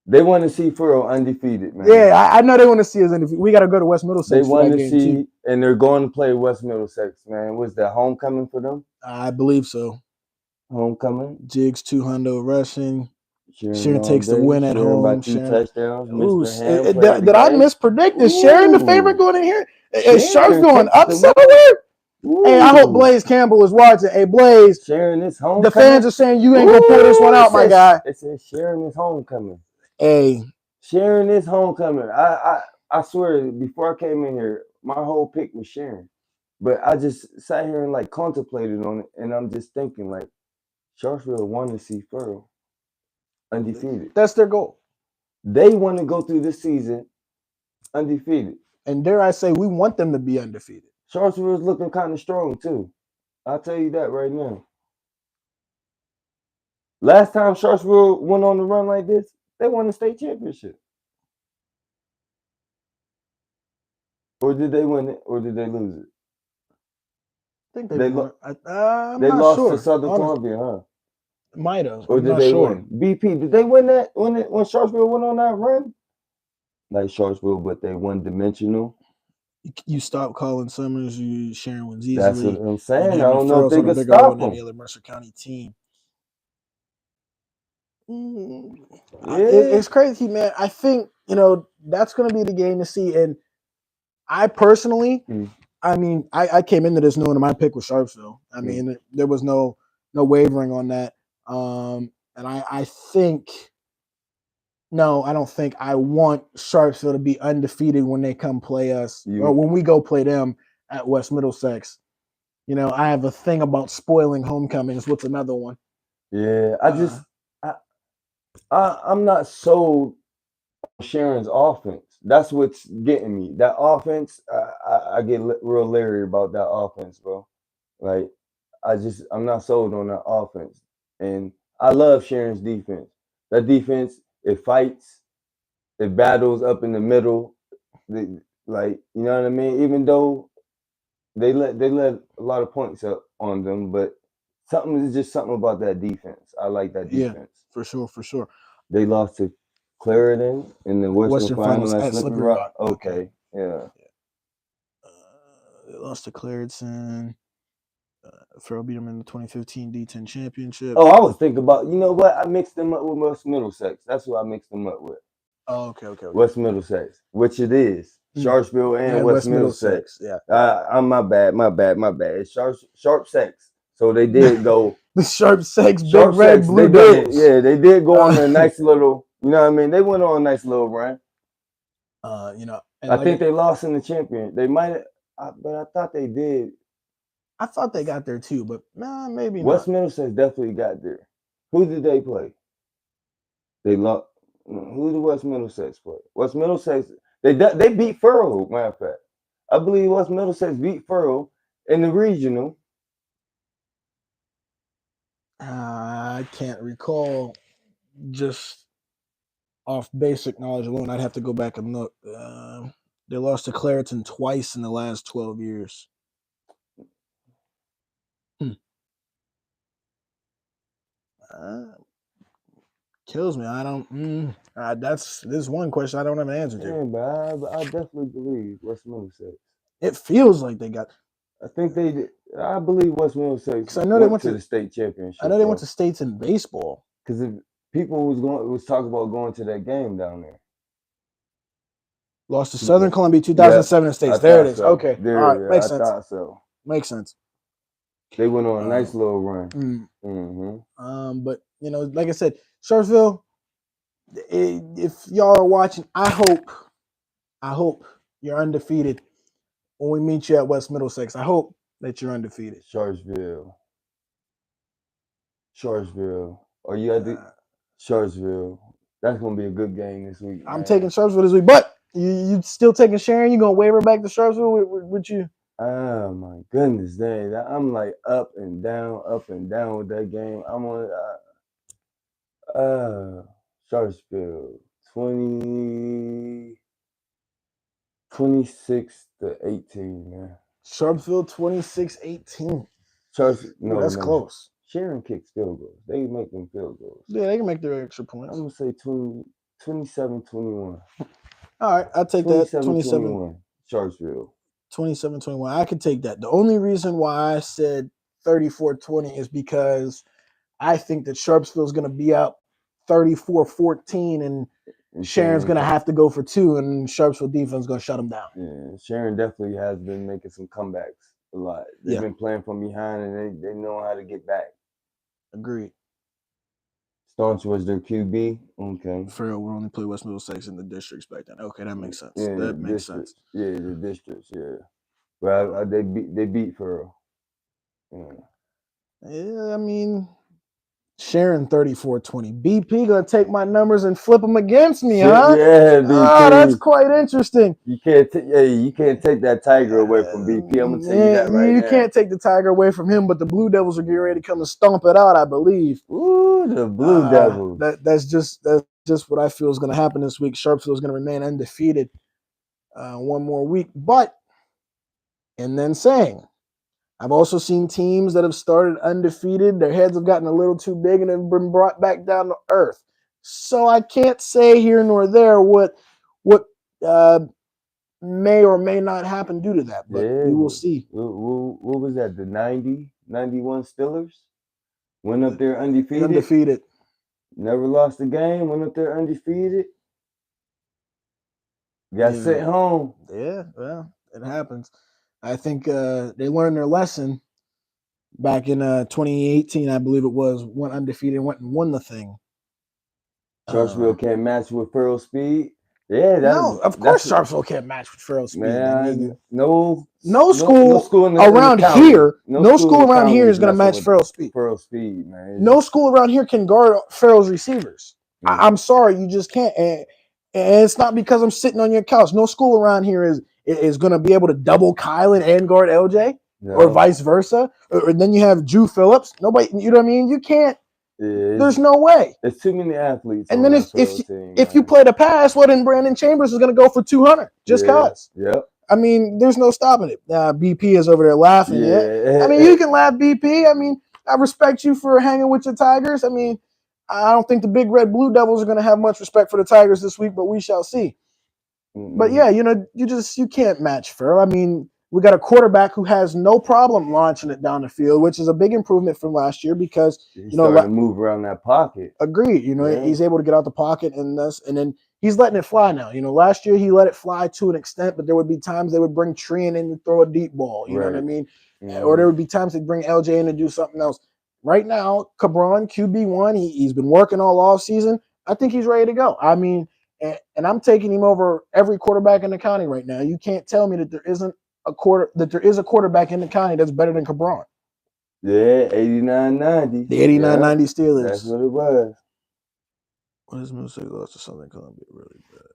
They want to see Furrow undefeated, man. Yeah, I know they want to see us undefeated. We got to go to West They Middlesex for want that to game too. see, and they're going to play West Middlesex, man. Was that homecoming for them? I believe so. Homecoming. Jigs 200 rushing. Sharon Sharon all takes the day. win at Sharon by home. two Sharon. touchdowns. Ooh, Mr. Ham played the did I game. mispredict? Is Sharon the favorite Ooh, going in here? Is Sharon Sharpsville an takes the upset win. alert? Hey, I hope Ooh, Blaze Campbell is watching. Hey, Blaze, Sharon is the fans homecoming. are saying you ain't gonna pull this one Ooh, out, my guy. it says Sharon is homecoming. Hey, Sharon is homecoming. I swear, before I came in here, my whole pick was Sharon. But I just sat here and like contemplated on it, and I'm just thinking like, Sharpsville want to see Furrow undefeated. that's their goal. They want to go through this season undefeated. And dare I say, we want them to be undefeated. Sharpsville is looking kind of strong too. I'll tell you that right now. Last time Sharpsville went on the run like this, they won the state championship. Or did they win it? Or did they lose it? I think they They won. lo- I'm they not lost to sure. Southern Honestly, Columbia, huh? might have. Or I'm did not they sure. win? BP, did they win that when Sharpsville went on that run? Like Sharpsville, but they one dimensional. You stop calling Summers. You Sharon wins That's what easily. I'm And saying. I having don't know if Furrows they on a could bigger road stop than any them. other Mercer County team. Mm, Yeah. it's crazy, man. I think that's going to be the game to see. And I personally, Mm. I mean, I came into this knowing my pick was Sharpsville. I Mm. mean, there was no wavering on that. And I think no, I don't think I want Sharpsville to be undefeated when they come play us or You, when we go play them at West Middlesex. I have a thing about spoiling homecomings. What's another one? yeah. Uh, I, I'm not sold on Sharon's offense. That's what's getting me. That offense, I get real leery about that offense, bro. Like, I'm not sold on that offense. And I love Sharon's defense. That defense, it fights, it battles up in the middle. They, like, you know what I mean? Even though they let a lot of points up on them, but something is just something about that defense. I like that yeah, defense. for sure, for sure. They lost to Clarendon in the Western Western Final Finals at at Slippery Slippery Rock. Rock. Okay. Okay, yeah. They lost to Claredson. Farrell beat them in the 2015 D10 championship. Oh, I was thinking about, you know what? I mixed them up with West Middlesex. That's who I mixed them up with. Oh, okay, okay, okay. West Middlesex, which it is. Sharpsville and And West West Middlesex. Middlesex. Yeah. I'm my bad. It's Sharp Sex. So they did go The Sharp Sex Big Sharp Red Sex. They Blue did, Devils. yeah, they did go on Uh, a nice little, you know what I mean? They went on a nice little run. and I like think they lost in the champion. They might have, but I thought they did. I thought they got there too, but nah, maybe West not. Middlesex definitely got there. Who did they play? They lost. Who did West Middlesex play? West Middlesex. They beat Furrow. Matter of fact, I believe West Middlesex beat Furrow in the regional. I can't recall just off basic knowledge alone. I'd have to go back and look. They lost to Clareton twice in the last 12 years. Hmm. Uh, kills me. I don't. This one question I don't have an answer to. Yeah, but I definitely believe West Middlesex. It feels like they got I think they did. I believe West Middlesex because I know they went went to to. the state I know championship, they went bro. to states in baseball. Because if people was talking about going to that game down there. Lost to Southern Columbia Yeah, 2007 in I states. There it thought is. so. Okay. All right. There, Makes I sense. thought so. Makes sense. They went on a nice Um, little run. mm, Hmm. but like I said, Sharpsville. If y'all are watching, I hope you're undefeated when we meet you at West Middlesex. I hope that you're undefeated. Sharpsville, Sharpsville. Are you at the Uh, Sharpsville? That's gonna be a good game this week, I'm taking man. Sharpsville this week, but you still taking Sharon? You gonna waiver back to Sharpsville with you? Oh my goodness, dang! I'm like up and down with that game. I'm on. Sharpsville, 26-18, man. Sharpsville 26-18. Ooh, No, that's no. close. Sharon kicks field goals. They make them field goals. Yeah, they can make their extra I'm points. going to say 27-21. All right, I'll take that. 27-21, Sharpsville. 27-21. I could take that. The only reason why I said 34-20 is because I think that Sharpsville is going to be up 34-14 and Sharon's going to have to go for two, and Sharpsville defense is going to shut them down. Yeah, Sharon definitely has been making some comebacks a lot. They've been playing from behind, and they know how to get back. Agreed. Staunch was their QB. Okay. Farrell will only play West Middlesex in the districts back then. Okay, that makes sense. Yeah, That makes districts. sense. Yeah, the districts. Yeah. Well, they beat Furrow. Yeah, I mean, Sharon 34-20. BP gonna take my numbers and flip them against me, huh? Yeah, BP. Oh, that's quite interesting. You can't take that Tiger away from BP. I'm gonna tell you that right now. You can't take the Tiger away from him, but the Blue Devils are getting ready to come and stomp it out, I believe. Ooh, the Blue Devils. That's just what I feel is going to happen this week. Sharpsville is going to remain undefeated one more week, but and then saying, I've also seen teams that have started undefeated. Their heads have gotten a little too big and have been brought back down to earth. So I can't say here nor there what may or may not happen due to that, but we will see. What was that? The 91 Steelers went up there undefeated. Never lost a game. Went up there undefeated. Got sent home. Yeah, well, it happens. I think they learned their lesson back in 2018, I believe it was. Went undefeated, went and won the thing. Sharpsville can't match with Furrow speed. Yeah, no, of course Sharpsville can't match with Furrow speed. Man, I mean, no school around here. No school around here is going to match Furrow speed. Furrow speed, man. No school around here can guard Furrow's receivers. I'm sorry, you just can't. And it's not because I'm sitting on your couch. No school around here is going to be able to double Kylan and guard LJ, or vice versa. Or then you have Drew Phillips. Nobody, you know what I mean? You can't. There's no way. There's too many athletes. And then if you play the pass, well, then Brandon Chambers is going to go for 200 just cause. Yep. I mean, there's no stopping it. BP is over there laughing. Yeah. I mean, you can laugh, BP. I mean, I respect you for hanging with your Tigers. I mean, I don't think the big red Blue Devils are going to have much respect for the Tigers this week, but we shall see. Mm-hmm. But yeah, you can't match Furrow. I mean, we got a quarterback who has no problem launching it down the field, which is a big improvement from last year because he's starting to move around that pocket. Agreed. He's able to get out the pocket and then he's letting it fly now. Last year he let it fly to an extent, but there would be times they would bring Trian in to throw a deep ball. You know what I mean? Mm-hmm. Or there would be times they'd bring LJ in to do something else. Right now, Cabron, QB1, he's been working all off season. I think he's ready to go. I mean, and I'm taking him over every quarterback in the county right now. You can't tell me that there is a quarterback in the county that's better than Cabron. Yeah, 89-90. The 89-90 Steelers. That's what it was. What is Middlesex lost to Southern Columbia really bad?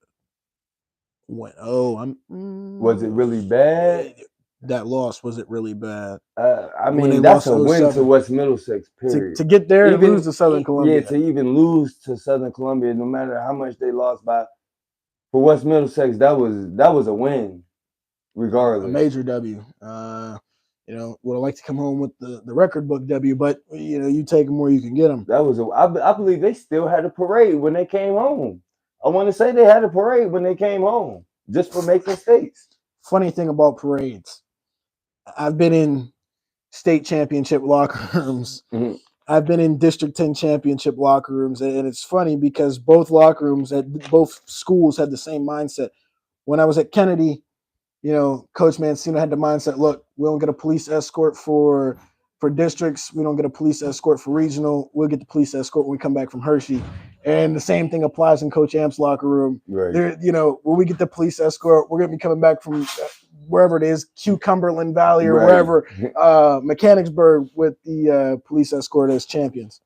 Was it really bad? That loss, was it really bad? I mean, that's a win to West Middlesex, period. To get there and lose to Southern Columbia. Yeah, to even lose to Southern Columbia, no matter how much they lost by, for West Middlesex, that was a win, regardless. A major W. Would have liked to come home with the record book W, but you take them where you can get them. I believe they still had a parade when they came home. I want to say they had a parade when they came home, just for making states. Funny thing about parades, I've been in state championship locker rooms. Mm-hmm. I've been in District 10 championship locker rooms, and it's funny because both locker rooms at both schools had the same mindset. When I was at Kennedy, Coach Mancino had the mindset, look, we don't get a police escort for districts. We don't get a police escort for regional. We'll get the police escort when we come back from Hershey. And the same thing applies in Coach Amp's locker room. Right. When we get the police escort, we're going to be coming back from wherever it is, Cumberland Valley or wherever, Mechanicsburg with the police escort as champions.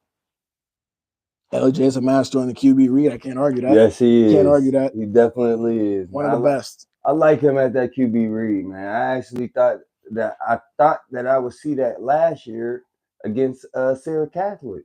LJ is a master on the QB read. I can't argue that. Yes, he is. Can't argue that. He definitely is. One of the best. I like him at that QB read, man. I actually thought that I would see that last year against Sarah Catholic.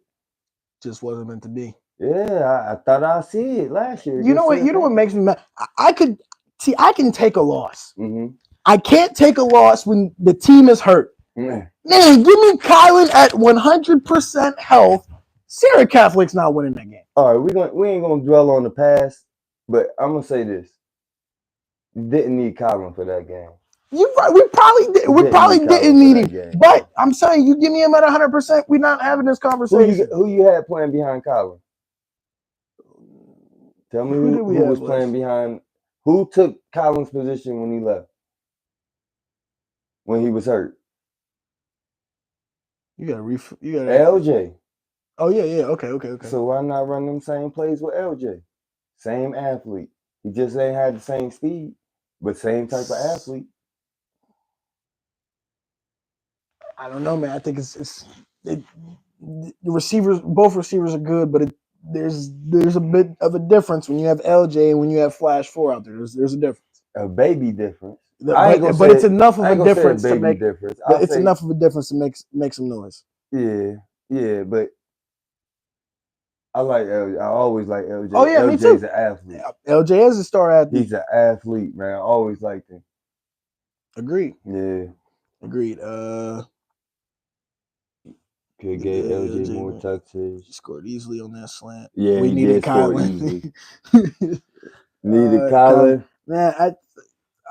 Just wasn't meant to be. Yeah, I thought I'd see it last year You know against what? San You know what Fran. makes me mad? I could see. I can take a loss. Mm-hmm. I can't take a loss when the team is hurt. Mm. Man, give me Kylan at 100% health. Sarah Catholic's not winning that game. All right, we ain't gonna dwell on the past, but I'm gonna say this: you didn't need Colin for that game. You right. We probably did. You We didn't need probably Colin didn't for need that him. game, bro. But I'm saying you give me him at 100%. We're not having this conversation. Who you had playing behind Colin? Tell me Who did we who have was last playing year? behind. Who took Colin's position when he left when he was hurt? You got You got. LJ. Oh yeah, yeah. Okay, okay, okay. So why not run them same plays with LJ? Same athlete. He just ain't had the same speed, but same type of athlete. I don't know, man. I think it, the receivers. Both receivers are good, but there's a bit of a difference when you have LJ and when you have Flash Four out there. There's a difference. A baby difference. But it's enough of I a ain't gonna say a difference to baby make. difference. But I'll it's say enough of a difference to make some noise. yeah, yeah. But I like LJ. I always like Oh LJ. yeah, me LJ's too. an athlete. LJ is a star athlete. He's an athlete, man. I always liked him. Agreed. Yeah, Agreed. could get LJ LJ more man, he touches. scored easily on that slant. Yeah, We he needed did score Kylan. easily. Needed Kylan. Colin. Man,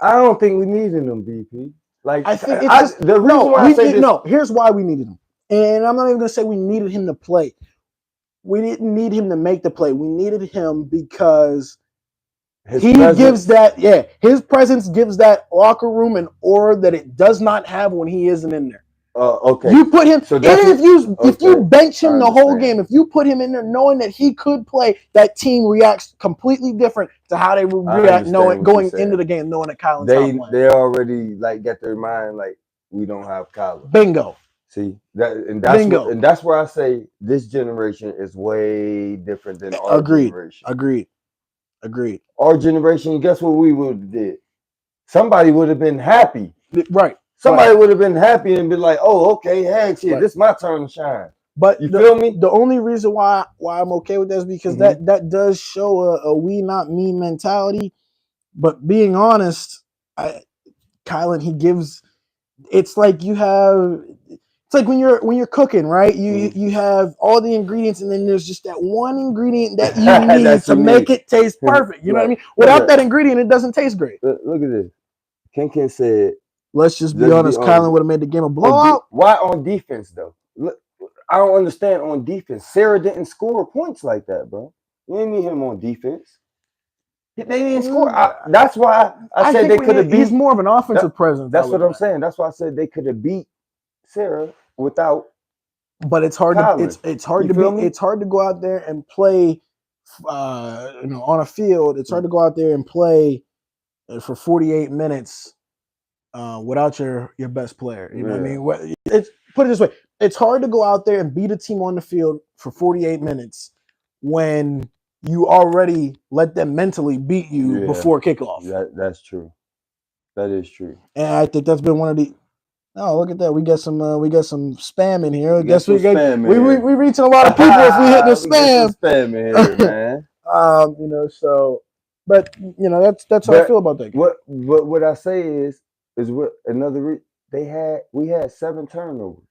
I don't think we needed him, BP. Like I think it's just the reason no. why I say this, No. Here's why we needed him, and I'm not even gonna say we needed him to play. We didn't need him to make the play. We needed him because his he gives presence. that. Yeah, his presence gives that locker room an aura that it does not have when he isn't in there. Okay, You put him, so that's even what. if you Okay, bench I him the whole understand. game, if you put him in there knowing that he could play, that team reacts completely different to how they would I react knowing understand what you're going into saying. the game knowing that Kylan's not playing. They already like get their mind like we don't have Colin. Bingo, See that, and bingo. that's where I say this generation is way different than our Agreed, generation. agreed, agreed. Our generation, guess what we would have did? Somebody would have been happy. Right, right, Somebody would have been happy and been like, "Oh, okay, hey, shit, right. this is my turn to shine." But You feel me? the only reason why I'm okay with that is because Mm-hmm. that does show a we not me mentality. But being honest, Kylan he gives. It's like you have. It's like when you're cooking, right? You have all the ingredients, and then there's just that one ingredient that you need That's to unique. make it taste perfect. You know what I Right. mean? Look Without at that ingredient, it doesn't taste great. look at this. Ken said, Let's just be "Let's be honest. Kylan honest. would have made the game a blowout. Why on defense though? Look, I don't understand on defense. Sarah didn't score points like that, bro. You didn't need him on defense. They didn't score. That's why I I said think they could have he's beat. more of an That, offensive presence. I that's what look I'm at, saying. That's why I said they could have beat Sarah without but it's hard to Colin. You feel me? it's hard to go out there and play. On a field, it's hard to go out there and play for 48 minutes without your best player. You know what I Yeah. mean? It's put it this way: it's hard to go out there and beat a team on the field for 48 minutes when you already let them mentally beat you Yeah. before kickoff. That's true. That is true. And I think that's been one of the. Oh, look at that! We got some spam in here. I We got guess some spam in here. we reaching a lot of people if we hitting the We get some spam. spam in here, man. So, but that's how I But feel about that game. what I say is what another we had 7 turnovers.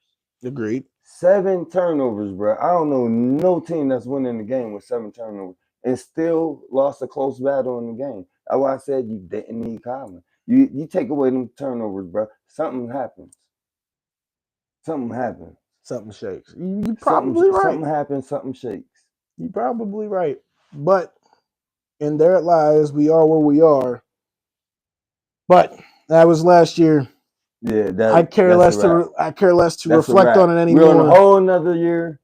Agreed. 7 turnovers, bro. I don't know no team that's winning the game with 7 turnovers and still lost a close battle in the game. That's why I said you didn't need Colin. You take away them turnovers, bro. Something happens. Something happens. Something shakes. You probably right. Something happens. Something shakes. You probably right. But and there it lies. We are where we are. But that was last year. Yeah, that's a wrap. I care less to That's a reflect wrap. on it We're on a anymore. whole nother year.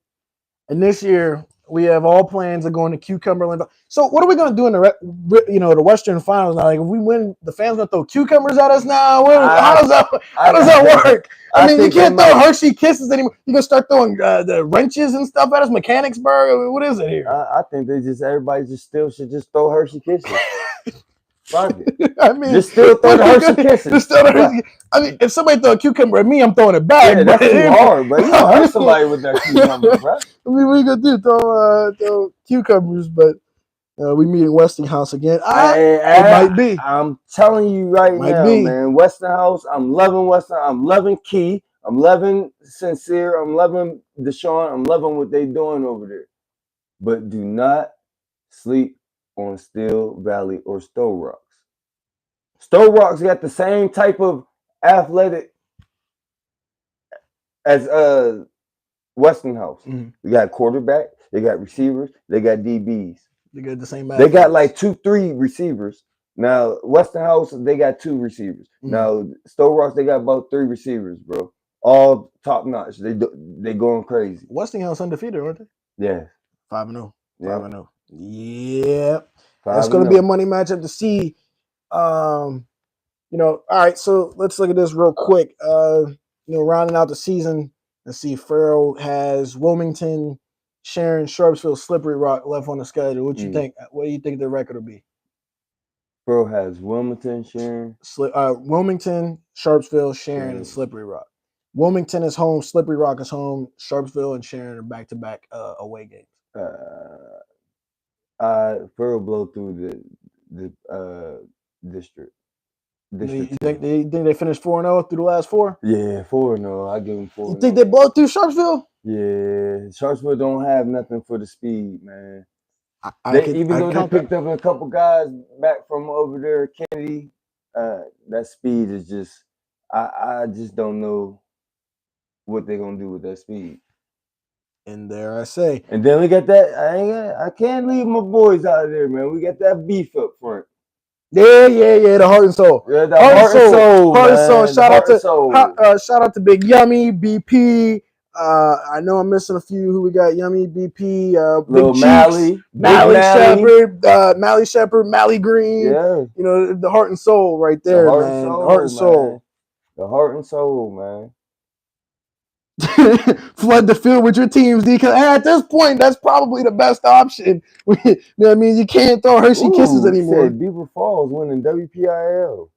And this year we have all plans of going to Cucumberland. So what are we going to do in the Western Finals now? Like if we win, the fans going to throw cucumbers at us now. How does that work? I mean, you think they can't throw might. Hershey Kisses anymore. You gonna start throwing the wrenches and stuff at us, Mechanicsburg. I mean, what is it here? I think they just everybody just still should just throw Hershey Kisses. Fuck it. I mean, Just still throw the Hershey Kisses. Just still I mean, if somebody throw a cucumber at me, I'm throwing it back. Yeah, that's too hard, bro. You gonna hurt somebody with that cucumber, bro. I mean, what you gonna do? Throw cucumbers, but we meeting Westinghouse again. It might be. I'm telling you It right might now, be. man. Westinghouse. I'm loving Westinghouse. I'm loving Key. I'm loving Sincere. I'm loving Deshaun. I'm loving what they doing over there. But do not sleep on Steel Valley or Stowe Rocks. Stowe Rocks got the same type of athletic as Westinghouse. Mhm. They got quarterback, they got receivers, they got DBs. They got the same. They got like 2-3 receivers. Now Westinghouse, they got 2 receivers. Now Stowe Rocks, they got about 3 receivers, bro. All top notch. They going crazy. Westinghouse undefeated, aren't they? Yeah. 5-0. Yeah. 5-0. Yep. That's 5-0. going to be a money matchup to see. All right. So let's look at this real quick. Rounding out the season, let's see. Farrell has Wilmington, Sharon, Sharpsville, Slippery Rock left on the schedule. What you think? What do you think the record will be? Farrell has Wilmington, Sharon. Wilmington, Sharpsville, Sharon, and Slippery Rock. Wilmington is home, Slippery Rock is home, Sharpsville and Sharon are back-to-back away games. Farrell blow through the district. You think they finished 4-0 through the last 4? Yeah, 4-0. I give them 4. You think they blow through Sharpsville? Yeah, Sharpsville don't have nothing for the speed, man. They picked up a couple guys back from over there, Kennedy. That speed is just, I just don't know what they're gonna do with that speed. And there I say. And then we got that. I can't leave my boys out of there, man. We got that beef up front. Yeah. The heart and soul. Yeah, the heart and soul. Heart and soul. Shout out to Big Yummy, BP. I know I'm missing a few who we got. Yummy, BP, Big Cheeks, Mally Shepherd, Mally Shepherd, Mally Green. Yeah. The heart and soul right there, man. The heart and soul. The heart and soul, man. Flood the field with your teams, D. Because at this point, that's probably the best option. You can't throw Hershey Kisses anymore. Said Beaver Falls winning WPIL.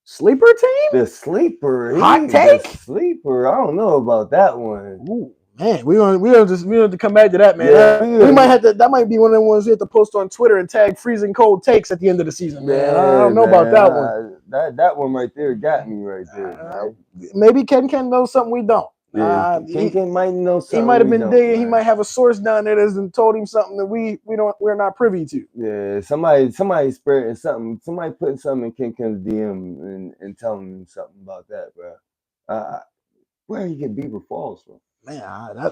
Sleeper team? The sleeper. Hot take? The sleeper. I don't know about that one. Ooh, man, we don't have to come back to that, man. Yeah, we might have to. That might be one of the ones we have to post on Twitter and tag freezing cold takes at the end of the season, man. I don't know about that one. That one right there got me right there. Maybe Ken knows something we don't. Yeah, Ken might know something. He might have been digging. He might have a source down there that's told him something that we're not privy to. Yeah, somebody spreading something. Somebody putting something in Ken's DM and telling him something about that, bro. Where you get Beaver Falls from? Man,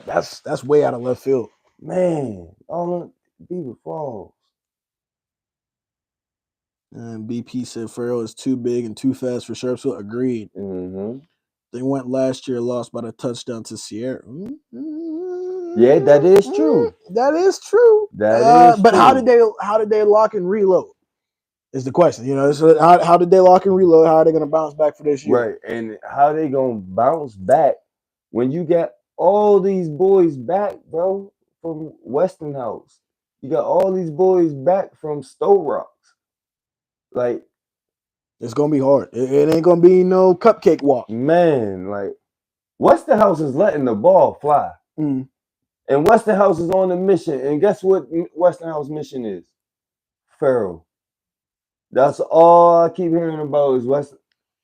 that's way out of left field. Man, all Beaver Falls. And BP said Farrell is too big and too fast for Sharpsville. Agreed. Mm-hmm. They went last year, lost by the touchdown to Sierra. Yeah, that is true. That is true. But how did they lock and reload? Is the question. So how did they lock and reload? How are they going to bounce back for this year? Right, and how they going to bounce back when you got all these boys back, bro, from Westinghouse? You got all these boys back from Stowe Rocks. Like, it's gonna be hard. It ain't gonna be no cupcake walk. Man, like Westinghouse is letting the ball fly. And Westinghouse is on a mission. And guess what Westinghouse mission is? Farrell. That's all I keep hearing about is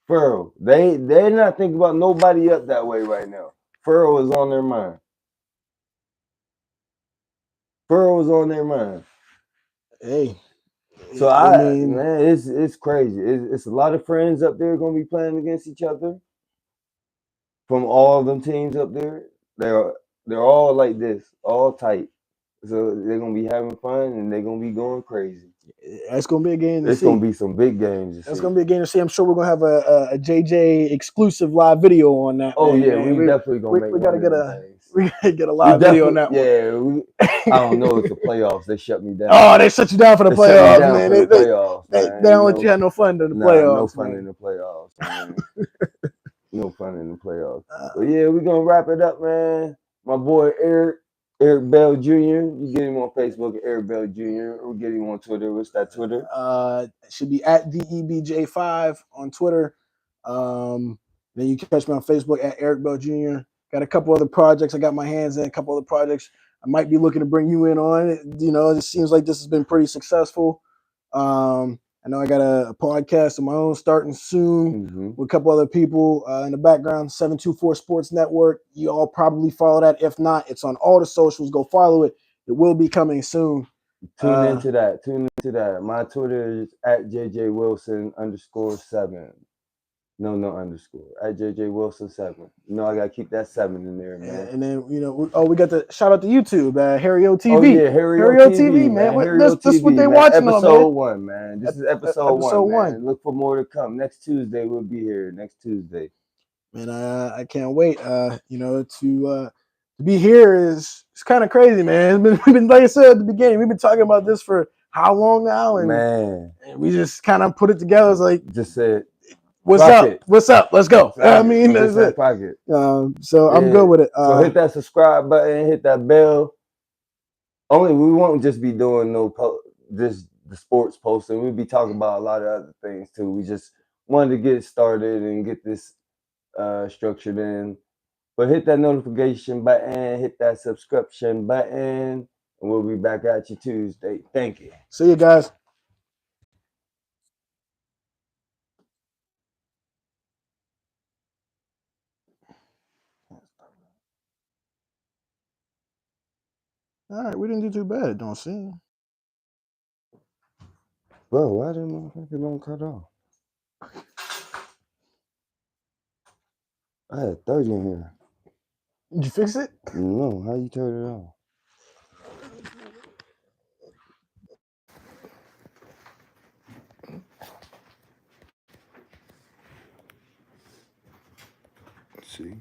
Farrell. They're not thinking about nobody up that way right now. Farrell is on their mind. Hey. So man, it's crazy. It's a lot of friends up there gonna be playing against each other from all of them teams up there. They're all like this, all tight. So they're gonna be having fun and they're gonna be going crazy. That's gonna be a game to see. It's gonna be some big games. That's gonna be a game to see. I'm sure we're gonna have a JJ exclusive live video on that. Oh yeah, we definitely gonna make. We gotta get a live video on that one. Yeah, I don't know. It's the playoffs. They shut me down. Oh, they shut you down for the playoffs, man. They don't let you have no fun in the playoffs. No fun in the playoffs. Man. No fun in the playoffs. But yeah, we're gonna wrap it up, man. My boy Eric Eric Bell Jr. You get him on Facebook, Eric Bell Jr. Or get him on Twitter. What's that Twitter? It should be at DEBJ5 on Twitter. Then you can catch me on Facebook at Eric Bell Jr. Got a couple other projects I got my hands in, a couple other projects I might be looking to bring you in on. It seems like this has been pretty successful. I know I got a podcast of my own starting soon with a couple other people in the background, 724 Sports Network. You all probably follow that. If not, it's on all the socials. Go follow it. It will be coming soon. Tune into that. My Twitter is at JJ Wilson_7. No underscore. At JJ Wilson7. I gotta keep that 7 in there, man. And then we got the shout out to YouTube, HarryO TV. Oh yeah, HarryO TV, man. HarryO This TV, what they man. watching Episode on, man. 1, man. This is episode 1, man. Look for more to come. Next Tuesday we'll be here. Next Tuesday. Man, I can't wait. To be here is it's kind of crazy, man. We've been like I said at the beginning, we've been talking about this for how long now, and we just kind of put it together. It's like just said, "What's up? What's up? Let's go." I mean, that's it. So I'm good with it. So hit that subscribe button, hit that bell. We won't just be doing the sports posting. We'll be talking about a lot of other things too. We just wanted to get started and get this structured in. But hit that notification button, hit that subscription button, and we'll be back at you Tuesday. Thank you. See you guys. All right, we didn't do too bad. It don't seem. Bro, why did motherfucker don't cut off? I had 30 in here. Did you fix it? No, how you turn it off? Let's see.